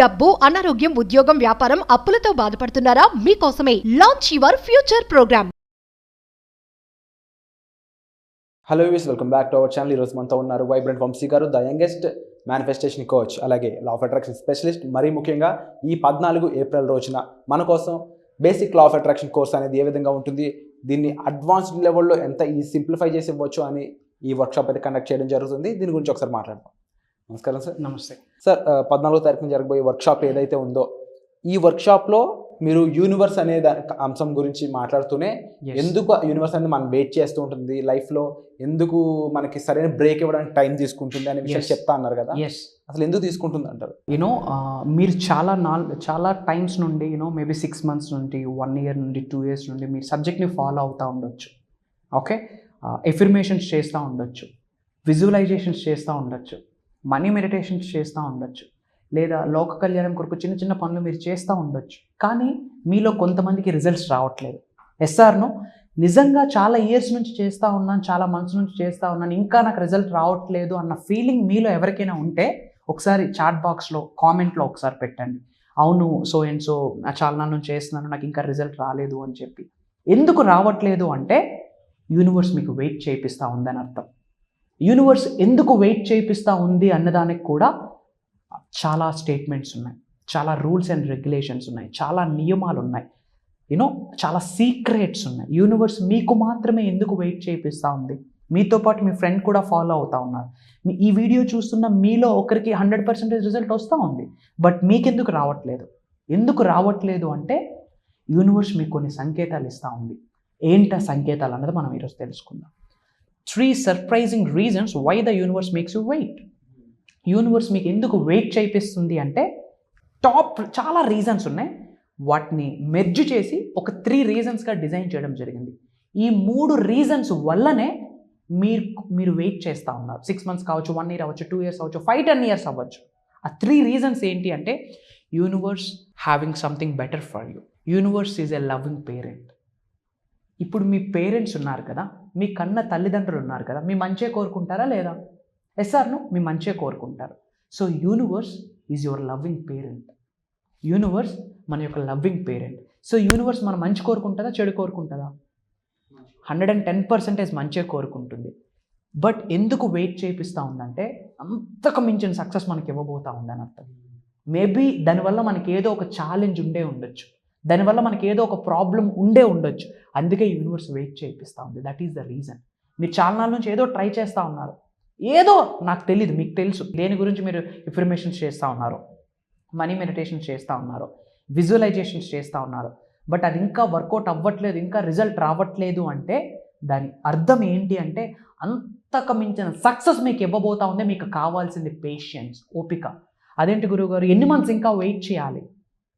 డబ్బు, అనారోగ్యం, ఉద్యోగం, వ్యాపారం, అప్పులతో బాధపడుతున్నారా? మీకోసమే launch your future programme. Hello views, welcome back to our channel. ఈరోజు మనతో ఉన్నారు వైబ్రెంట్ వంశీ గారు, ద యంగెస్ట్ మేనిఫెస్టేషన్ కోచ్, అలాగే లా ఆఫ్ అట్రాక్షన్ స్పెషలిస్ట్. మరీ ముఖ్యంగా ఈ 14 ఏప్రిల్ రోజున మన కోసం basic law of attraction course అనేది ఏ విధంగా ఉంటుంది, దీన్ని అడ్వాన్స్డ్ లెవెల్లో ఎంత సింప్లిఫై చేసి ఇవ్వచ్చు అని ఈ వర్క్షాప్ అయితే కండక్ట్ చేయడం జరుగుతుంది. దీని గురించి ఒకసారి మాట్లాడదాం. నమస్కారం సార్. నమస్తే సార్, 14వ తారీఖున జరగబోయే వర్క్షాప్ ఏదైతే ఉందో, ఈ వర్క్షాప్లో మీరు యూనివర్స్ అనే అంశం గురించి మాట్లాడుతూనే ఎందుకు యూనివర్స్ అనేది మనం వెయిట్ చేస్తూ ఉంటుంది, లైఫ్లో ఎందుకు మనకి సరైన బ్రేక్ ఇవ్వడానికి టైం తీసుకుంటుంది అనే విషయం చెప్తా అన్నారు కదా. అసలు ఎందుకు తీసుకుంటుంది అంటారు? మీరు చాలా టైమ్స్ నుండి మేబీ 6 months నుండి 1 year నుండి 2 years నుండి మీరు సబ్జెక్ట్ని ఫాలో అవుతూ ఉండొచ్చు. ఓకే, ఎఫర్మేషన్స్ చేస్తూ ఉండొచ్చు, విజువలైజేషన్స్ చేస్తూ ఉండొచ్చు, మనీ మెడిటేషన్స్ చేస్తూ ఉండొచ్చు, లేదా లోక కళ్యాణం కొరకు చిన్న చిన్న పనులు మీరు చేస్తూ ఉండొచ్చు. కానీ మీలో కొంతమందికి రిజల్ట్స్ రావట్లేదు. ఎస్ఆర్ను నిజంగా చాలా ఇయర్స్ నుంచి చేస్తూ ఉన్నాను, చాలా మంత్స్ నుంచి చేస్తూ ఉన్నాను, ఇంకా నాకు రిజల్ట్ రావట్లేదు అన్న ఫీలింగ్ మీలో ఎవరికైనా ఉంటే ఒకసారి చాట్ బాక్స్లో కామెంట్లో ఒకసారి పెట్టండి. అవును, సో అండ్ సో చాలా నాన్న నుంచి చేస్తున్నాను, నాకు ఇంకా రిజల్ట్ రాలేదు అని చెప్పి. ఎందుకు రావట్లేదు అంటే యూనివర్స్ మీకు వెయిట్ చేయిస్తూ ఉందని అర్థం. యూనివర్స్ ఎందుకు వెయిట్ చేయిస్తూ ఉంది అన్నదానికి కూడా చాలా స్టేట్మెంట్స్ ఉన్నాయి, చాలా రూల్స్ అండ్ రెగ్యులేషన్స్ ఉన్నాయి, చాలా నియమాలు ఉన్నాయి, చాలా సీక్రెట్స్ ఉన్నాయి. యూనివర్స్ మీకు మాత్రమే ఎందుకు వెయిట్ చేయిస్తూ ఉంది? మీతో పాటు మీ ఫ్రెండ్ కూడా ఫాలో అవుతూ ఉన్నారు. ఈ వీడియో చూస్తున్న మీలో ఒకరికి 100% రిజల్ట్ వస్తూ ఉంది, బట్ మీకెందుకు రావట్లేదు? ఎందుకు రావట్లేదు అంటే యూనివర్స్ మీకు కొన్ని సంకేతాలు ఇస్తూ ఉంది. ఏంట సంకేతాలు అన్నది మనం ఈరోజు తెలుసుకుందాం. 3 surprising reasons why the universe makes you wait. Universe మీకు ఎందుకు వెయిట్ చేయిస్తుంది అంటే చాలా రీజన్స్ ఉన్నాయి. వాటిని మెర్జ్ చేసి ఒక 3 reasonsగా డిజైన్ చేయడం జరిగింది. ఈ 3 reasons వల్లనే మీరు వెయిట్ చేస్తూ ఉన్నారు. 6 months కావచ్చు, 1 year అవ్వచ్చు, 2 years అవ్వచ్చు, 5-10 years అవ్వచ్చు. ఆ 3 reasons ఏంటి అంటే universe having something better for you. Universe is a loving parent. ఇప్పుడు మీ పేరెంట్స్ ఉన్నారు కదా, మీ కన్న తల్లిదండ్రులు ఉన్నారు కదా, మీ మంచే కోరుకుంటారా లేదా? ఎస్ఆర్ను మీ మంచే కోరుకుంటారు. So universe is your loving parent. Universe మన యొక్క లవ్వింగ్ పేరెంట్. సో యూనివర్స్ మన మంచి కోరుకుంటుందా, చెడు కోరుకుంటుందా? 110% మంచే కోరుకుంటుంది. బట్ ఎందుకు వెయిట్ చేయిస్తూ ఉందంటే అంతకు మించిన సక్సెస్ మనకి ఇవ్వబోతూ ఉందని అర్థం. మేబీ దానివల్ల మనకి ఏదో ఒక ఛాలెంజ్ ఉండే ఉండొచ్చు, దానివల్ల మనకి ఏదో ఒక ప్రాబ్లం ఉండే ఉండొచ్చు. అందుకే యూనివర్స్ వెయిట్ చేయిస్తూ ఉంది. That is the reason. మీరు చాలా నాళ్ళ నుంచి ఏదో ట్రై చేస్తూ ఉన్నారు, ఏదో నాకు తెలియదు, మీకు తెలుసు దేని గురించి మీరు ఇన్ఫర్మేషన్స్ చేస్తూ ఉన్నారు, మనీ మెడిటేషన్స్ చేస్తూ ఉన్నారు, విజువలైజేషన్స్ చేస్తూ ఉన్నారు, బట్ అది ఇంకా వర్కౌట్ అవ్వట్లేదు, ఇంకా రిజల్ట్ రావట్లేదు అంటే దాని అర్థం ఏంటి అంటే అంతకు మించిన సక్సెస్ మీకు ఇవ్వబోతూ ఉంది. మీకు కావాల్సింది పేషెన్స్, ఓపిక. అదేంటి గురువుగారు, ఎన్ని మంత్స్ ఇంకా వెయిట్ చేయాలి?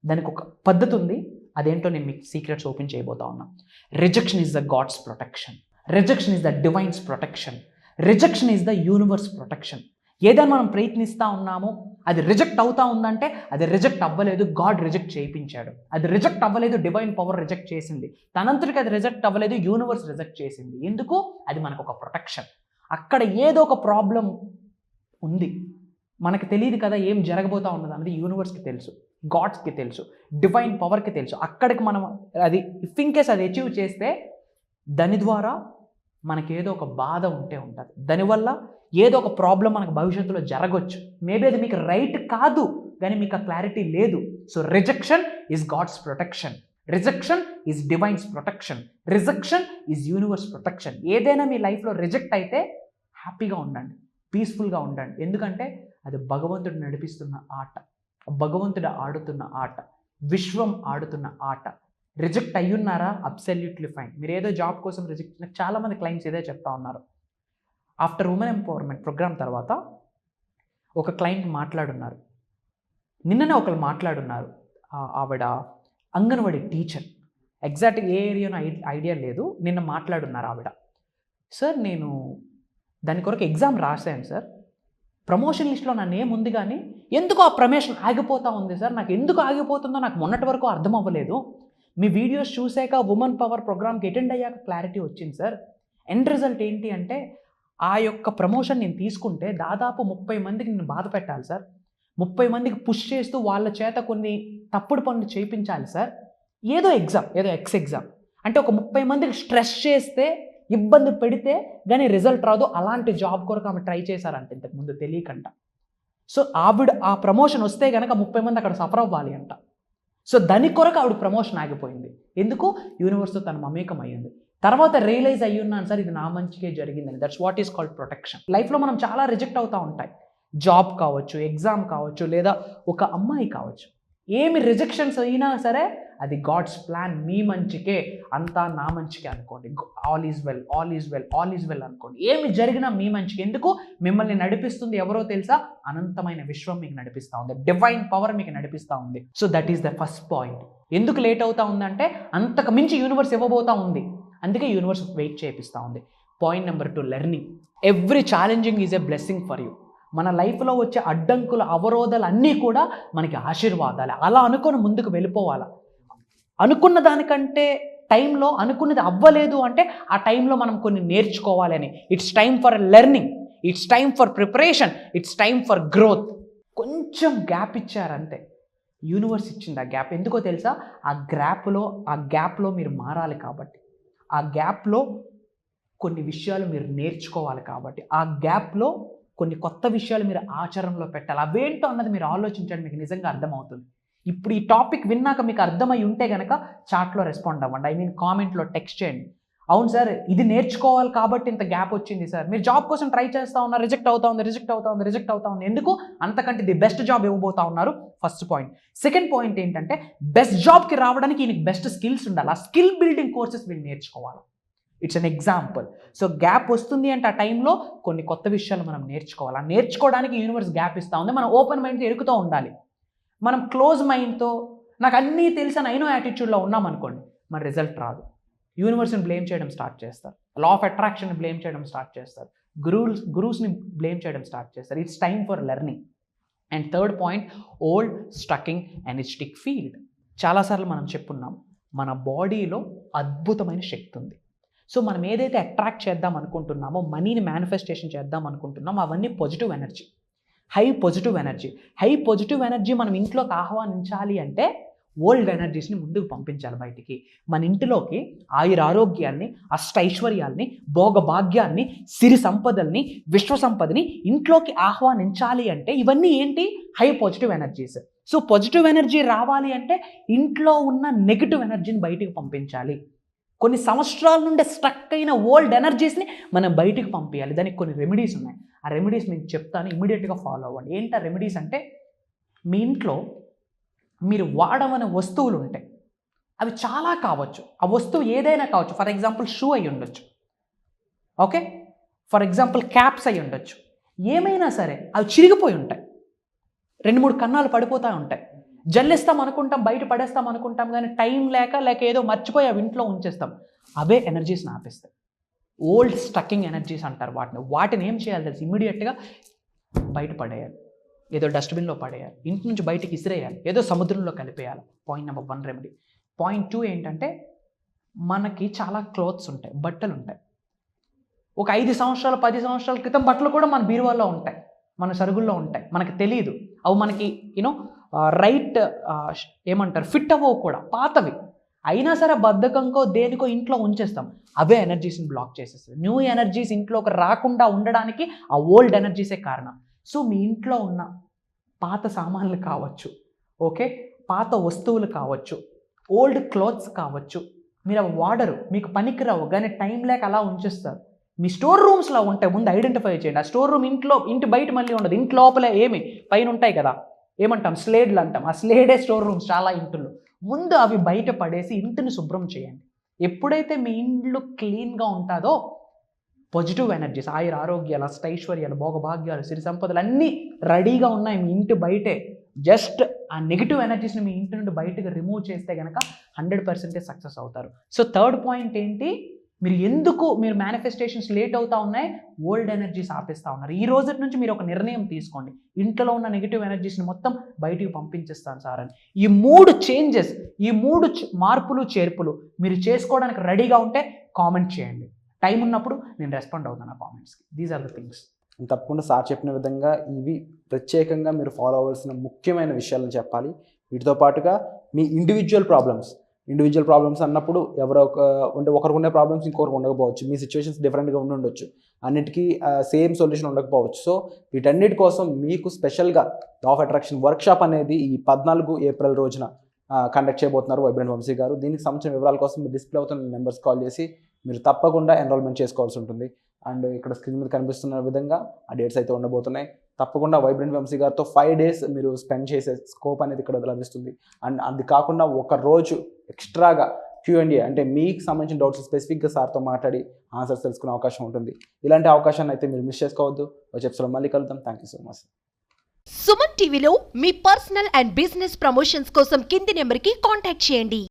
దానికి ఒక పద్ధతి ఉంది. అదేంటో నేను మీకు సీక్రెట్స్ ఓపెన్ చేయబోతా ఉన్నా. Rejection is the God's protection. Rejection is the divine's protection. Rejection is the universe protection. ఏదైనా మనం ప్రయత్నిస్తూ ఉన్నామో అది రిజెక్ట్ అవుతా ఉందంటే అది రిజెక్ట్ అవ్వలేదు, గాడ్ రిజెక్ట్ చేయించాడు. అది రిజెక్ట్ అవ్వలేదు, డివైన్ పవర్ రిజెక్ట్ చేసింది. తనంతటికి అది రిజెక్ట్ అవ్వలేదు, యూనివర్స్ రిజెక్ట్ చేసింది. ఎందుకు? అది మనకు ఒక ప్రొటెక్షన్. అక్కడ ఏదో ఒక ప్రాబ్లం ఉంది, మనకు తెలియదు కదా ఏం జరగబోతా ఉన్నది అనేది యూనివర్స్కి తెలుసు, గాడ్స్కి తెలుసు, డివైన్ పవర్కి తెలుసు. అక్కడికి మనం అది ఇఫ్ ఇన్ కేస్ అది అచీవ్ చేస్తే దాని ద్వారా మనకి ఏదో ఒక బాధ ఉంటే ఉంటుంది, దానివల్ల ఏదో ఒక ప్రాబ్లం మనకు భవిష్యత్తులో జరగవచ్చు. మేబీ అది మీకు రైట్ కాదు, కానీ మీకు ఆ క్లారిటీ లేదు. So rejection is God's protection, rejection is divine's protection, rejection is universe protection. ఏదైనా మీ లైఫ్లో రిజెక్ట్ అయితే హ్యాపీగా ఉండండి, పీస్ఫుల్గా ఉండండి. ఎందుకంటే అది భగవంతుడు నడిపిస్తున్న ఆట, భగవంతుడు ఆడుతున్న ఆట, విశ్వం ఆడుతున్న ఆట. రిజెక్ట్ అయ్యున్నారా? Absolutely fine. మీరు ఏదో జాబ్ కోసం రిజెక్ట్, నాకు చాలామంది క్లయింట్స్ ఇదే చెప్తా ఉన్నారు. ఆఫ్టర్ ఉమెన్ ఎంపవర్మెంట్ ప్రోగ్రామ్ తర్వాత ఒక క్లయింట్ మాట్లాడున్నారు, నిన్ననే ఒకరు మాట్లాడున్నారు. ఆవిడ అంగన్వాడీ టీచర్, ఎగ్జాక్ట్గా ఏ ఏరియానో ఐడియా లేదు. నిన్న మాట్లాడున్నారు ఆవిడ. సార్ నేను దాని కొరకు ఎగ్జామ్ రాశాను సార్, ప్రమోషన్ లిస్ట్లో నా నేమ్ ఉంది, కానీ ఎందుకు ఆ ప్రమోషన్ ఆగిపోతూ ఉంది సార్, నాకు ఎందుకు ఆగిపోతుందో నాకు మొన్నటి వరకు అర్థం అవ్వలేదు. మీ వీడియోస్ చూసాక ఉమెన్ పవర్ ప్రోగ్రామ్కి అటెండ్ అయ్యాక క్లారిటీ వచ్చింది సార్. ఎండ్ రిజల్ట్ ఏంటి అంటే ఆ యొక్క ప్రమోషన్ నేను తీసుకుంటే దాదాపు 30 మందికి నేను బాధ పెట్టాలి సార్. 30 మందికి పుష్ చేస్తూ వాళ్ళ చేత కొన్ని తప్పుడు పనులు చేయించాలి సార్. ఏదో ఎగ్జామ్ అంటే ఒక 30 మందికి స్ట్రెస్ చేస్తే, ఇబ్బంది పెడితే కానీ రిజల్ట్ రాదు. అలాంటి జాబ్ కొరకు ఆమె ట్రై చేశారంట ఇంతకుముందు తెలియకంట. సో ఆవిడ ఆ ప్రమోషన్ వస్తే కనుక 30 మంది అక్కడ సఫర్ అవ్వాలి అంట. సో దాని కొరకు ఆవిడ ప్రమోషన్ ఆగిపోయింది. ఎందుకు? యూనివర్స్తో తన మమేకం అయ్యింది. తర్వాత రియలైజ్ అయ్యి ఉన్నాను సార్, ఇది నా మంచికే జరిగిందని. That's what is called protection. లైఫ్లో మనం చాలా రిజెక్ట్ అవుతూ ఉంటాయి. జాబ్ కావచ్చు, ఎగ్జామ్ కావచ్చు, లేదా ఒక అమ్మాయి కావచ్చు. ఏమి రిజెక్షన్స్ అయినా సరే అది గాడ్స్ ప్లాన్, మీ మంచికే, అంతా నా మంచికే అనుకోండి. All is well, all is well, all is well అనుకోండి. ఏమి జరిగినా మీ మంచికి. ఎందుకు? మిమ్మల్ని నడిపిస్తుంది ఎవరో తెలుసా? అనంతమైన విశ్వం మీకు నడిపిస్తూ ఉంది. డివైన్ పవర్ మీకు నడిపిస్తూ ఉంది. So that is the first point. ఎందుకు లేట్ అవుతా ఉందంటే అంతకు మించి యూనివర్స్ ఇవ్వబోతా ఉంది. అందుకే యూనివర్స్ వెయిట్ చేపిస్తూ ఉంది. Point number 2, learning. Every challenging is a blessing for you. మన లైఫ్లో వచ్చే అడ్డంకులు, అవరోధాలు అన్నీ కూడా మనకి ఆశీర్వాదాలు. అలా అనుకొని ముందుకు వెళ్ళిపోవాలి. అనుకున్న దానికంటే టైంలో అనుకున్నది అవ్వలేదు అంటే ఆ టైంలో మనం కొన్ని నేర్చుకోవాలని. It's time for learning, it's time for preparation, it's time for growth. కొంచెం గ్యాప్ ఇచ్చారంతే. యూనివర్స్ ఇచ్చింది ఆ గ్యాప్. ఎందుకో తెలుసా? ఆ గ్యాప్లో మీరు మారాలి కాబట్టి, ఆ గ్యాప్లో కొన్ని విషయాలు మీరు నేర్చుకోవాలి కాబట్టి, ఆ గ్యాప్లో కొన్ని కొత్త విషయాలు మీరు ఆచరణలో పెట్టాలి. అవేంటో అన్నది మీరు ఆలోచించండి, మీకు నిజంగా అర్థమవుతుంది. ఇప్పుడు ఈ టాపిక్ విన్నాక మీకు అర్థమై ఉంటే కనుక చాట్లో రెస్పాండ్ అవ్వండి. కామెంట్లో టెక్స్ట్ చేయండి. అవును సార్, ఇది నేర్చుకోవాలి కాబట్టి ఇంత గ్యాప్ వచ్చింది సార్. మీరు జాబ్ కోసం ట్రై చేస్తూ ఉన్నారు, రిజెక్ట్ అవుతా ఉంది. ఎందుకు? అంతకంటే ది బెస్ట్ జాబ్ ఇవ్వబోతా ఉన్నారు. First point. సెకండ్ పాయింట్ ఏంటంటే, బెస్ట్ జాబ్కి రావడానికి ఈయనకి బెస్ట్ స్కిల్స్ ఉండాలి. ఆ స్కిల్ బిల్డింగ్ కోర్సెస్ వీళ్ళు నేర్చుకోవాలి. It's an example. So gap వస్తుంది అంటే ఆ టైంలో కొన్ని కొత్త విషయాలు మనం నేర్చుకోవాలి. ఆ నేర్చుకోవడానికి యూనివర్స్ గ్యాప్ ఇస్తూ ఉంది. మనం ఓపెన్ మైండ్తో ఎరుగుతూ ఉండాలి. మనం క్లోజ్ మైండ్తో నాకు అన్నీ తెలిసిన అయినో యాటిట్యూడ్లో ఉన్నామనుకోండి, మన రిజల్ట్ రాదు. యూనివర్స్ని బ్లేమ్ చేయడం స్టార్ట్ చేస్తారు. లా ఆఫ్ అట్రాక్షన్ బ్లేమ్ చేయడం స్టార్ట్ చేస్తారు. గురూస్ని బ్లేమ్ చేయడం స్టార్ట్ చేస్తారు. It's time for learning. And third point, old stucking energetic field. చాలాసార్లు మనం చెప్పున్నాం, మన బాడీలో అద్భుతమైన శక్తి ఉంది. సో మనం ఏదైతే అట్రాక్ట్ చేద్దాం అనుకుంటున్నామో, మనీని మేనిఫెస్టేషన్ చేద్దాం అనుకుంటున్నామో, అవన్నీ positive energy, high positive energy మనం ఇంట్లోకి ఆహ్వానించాలి అంటే ఓల్డ్ ఎనర్జీస్ని ముందుకు పంపించాలి బయటికి. మన ఇంటిలోకి ఆయురారోగ్యాన్ని, అష్టైశ్వర్యాల్ని, భోగభాగ్యాన్ని, సిరి సంపదల్ని, విశ్వ సంపదని ఇంట్లోకి ఆహ్వానించాలి అంటే ఇవన్నీ ఏంటి? High positive energies. So positive energy రావాలి అంటే ఇంట్లో ఉన్న నెగిటివ్ ఎనర్జీని బయటికి పంపించాలి. కొన్ని సంవత్సరాల నుండి స్టక్ అయిన ఓల్డ్ ఎనర్జీస్ని మనం బయటికి పంపించాలి. దానికి కొన్ని రెమెడీస్ ఉన్నాయి. ఆ రెమెడీస్ నేను చెప్తాను, ఇమీడియట్గా ఫాలో అవ్వండి. ఏంటి ఆ రెమెడీస్ అంటే, మీ ఇంట్లో మీరు వాడమనే వస్తువులు ఉంటాయి. అవి చాలా కావచ్చు. ఆ వస్తువు ఏదైనా కావచ్చు. ఫర్ ఎగ్జాంపుల్ షూ అయి ఉండొచ్చు, ఓకే, ఫర్ ఎగ్జాంపుల్ క్యాప్స్ అయి ఉండొచ్చు. ఏమైనా సరే అవి చిరిగిపోయి ఉంటాయి, 2-3 కన్నాలు పడిపోతూ ఉంటాయి. జల్లిస్తాం అనుకుంటాం, బయట పడేస్తాం అనుకుంటాం, కానీ టైం లేక ఏదో మర్చిపోయి అవి ఇంట్లో ఉంచేస్తాం. అవే ఎనర్జీస్ని ఆపేస్తాయి. ఓల్డ్ స్టకింగ్ ఎనర్జీస్ అంటారు వాటిని ఏం చేయాలి తెలుసు? ఇమీడియట్గా బయట పడేయాలి, ఏదో డస్ట్బిన్లో పడేయాలి, ఇంటి నుంచి బయటికి ఇసిరేయాలి, ఏదో సముద్రంలో కలిపేయాలి. Point number 1 remedy. పాయింట్ 2 ఏంటంటే, మనకి చాలా క్లోత్స్ ఉంటాయి, బట్టలు ఉంటాయి. ఒక 5 సంవత్సరాలు 10 సంవత్సరాల క్రితం బట్టలు కూడా మన బీరువాలో ఉంటాయి, మన సరుగుల్లో ఉంటాయి. మనకి తెలియదు, అవి మనకి రైట్ ఏమంటారు ఫిట్ అవ్వవు కూడా, పాతవి అయినా సరే బద్ధకంకో దేనికో ఇంట్లో ఉంచేస్తాం. అవే ఎనర్జీస్ని బ్లాక్ చేసేస్తాయి. న్యూ ఎనర్జీస్ ఇంట్లోకి రాకుండా ఉండడానికి ఆ ఓల్డ్ ఎనర్జీసే కారణం. సో మీ ఇంట్లో ఉన్న పాత సామాన్లు కావచ్చు, ఓకే, పాత వస్తువులు కావచ్చు, ఓల్డ్ క్లాత్స్ కావచ్చు, మీరు అవి వాడరు, మీకు పనికిరావు, కానీ టైం లేక అలా ఉంచేస్తారు. మీ స్టోర్ రూమ్స్లో ఉంటాయి, ముందు ఐడెంటిఫై చేయండి. ఆ స్టోర్ రూమ్ ఇంటి బయట మళ్ళీ ఉండదు, ఇంటి లోపలే ఏమి పైన ఉంటాయి కదా, ఏమంటాం స్లేడ్లు అంటాం. ఆ స్లేడే స్టోర్ రూమ్స్ చాలా ఇంట్లో. ముందు అవి బయట పడేసి ఇంటిని శుభ్రం చేయండి. ఎప్పుడైతే మీ ఇండ్లు క్లీన్గా ఉంటుందో పాజిటివ్ ఎనర్జీస్, ఆరోగ్యాలు, అష్టైశ్వర్యాలు, భోగభాగ్యాలు, సిరి సంపదలు అన్నీ రెడీగా ఉన్నాయి మీ ఇంటి బయటే. జస్ట్ ఆ నెగిటివ్ ఎనర్జీస్ని మీ ఇంటి నుండి బయటకు రిమూవ్ చేస్తే కనుక 100% సక్సెస్ అవుతారు. సో థర్డ్ పాయింట్ ఏంటి, మీరు మేనిఫెస్టేషన్స్ లేట్ అవుతా ఉన్నాయి, ఓల్డ్ ఎనర్జీస్ ఆపేస్తూ ఉన్నారు. ఈ రోజు నుంచి మీరు ఒక నిర్ణయం తీసుకోండి, ఇంట్లో ఉన్న నెగిటివ్ ఎనర్జీస్ని మొత్తం బయటికి పంపించేస్తాను సార్ అని. ఈ 3 చేంజెస్, ఈ 3 మార్పులు చేర్పులు మీరు చేసుకోవడానికి రెడీగా ఉంటే కామెంట్ చేయండి. టైం ఉన్నప్పుడు నేను రెస్పాండ్ అవుతాను ఆ కామెంట్స్కి. These are the things. తప్పకుండా సార్ చెప్పిన విధంగా ఇవి ప్రత్యేకంగా మీరు ఫాలో అవ్వాల్సిన ముఖ్యమైన విషయాలను చెప్పాలి. వీటితో పాటుగా మీ ఇండివిజువల్ ప్రాబ్లమ్స్ అన్నప్పుడు ఒకరికి ఉండే ప్రాబ్లమ్స్ ఇంకొకరికి ఉండకపోవచ్చు. మీ సిచ్యువేషన్స్ డిఫరెంట్గా ఉండొచ్చు. అన్నిటికీ సేమ్ సొల్యూషన్ ఉండకపోవచ్చు. సో వీటన్నిటి కోసం మీకు స్పెషల్గా లా ఆఫ్ అట్రాక్షన్ వర్క్షాప్ అనేది ఈ 14 ఏప్రిల్ రోజున కండక్ట్ చేయబోతున్నారు వైబ్రెంట్ వంశీ గారు. దీనికి సంబంధించిన వివరాల కోసం మీరు డిస్ప్లే అవుతున్న నెంబర్స్ కాల్ చేసి మీరు తప్పకుండా ఎన్రోల్మెంట్ చేసుకోవాల్సి ఉంటుంది. అండ్ ఇక్కడ స్క్రీన్ మీద కనిపిస్తున్న విధంగా ఆ డేట్స్ అయితే ఉండబోతున్నాయి. తప్పకుండా వైబ్రెంట్ వంశీ గారితో 5 days మీరు స్పెండ్ చేసే స్కోప్ అనేది ఇక్కడ లభిస్తుంది. అండ్ అది కాకుండా ఒక రోజు ఎక్స్ట్రాగా Q&A అంటే మీకు సంబంధించిన డౌట్స్ స్పెసిఫిక్గా సార్తో మాట్లాడి ఆన్సర్స్ తెలుసుకునే అవకాశం ఉంటుంది. ఇలాంటి అవకాశాన్ని అయితే మీరు మిస్ చేసుకోవద్దు. వచ్చే ఎపిసోడ్లో మళ్ళీ కలుద్దాం. Thank you so much. Suman టీవీలో మీ పర్సనల్ అండ్ బిజినెస్ ప్రమోషన్స్ కోసం కింది నెంబర్కి కాంటాక్ట్ చేయండి.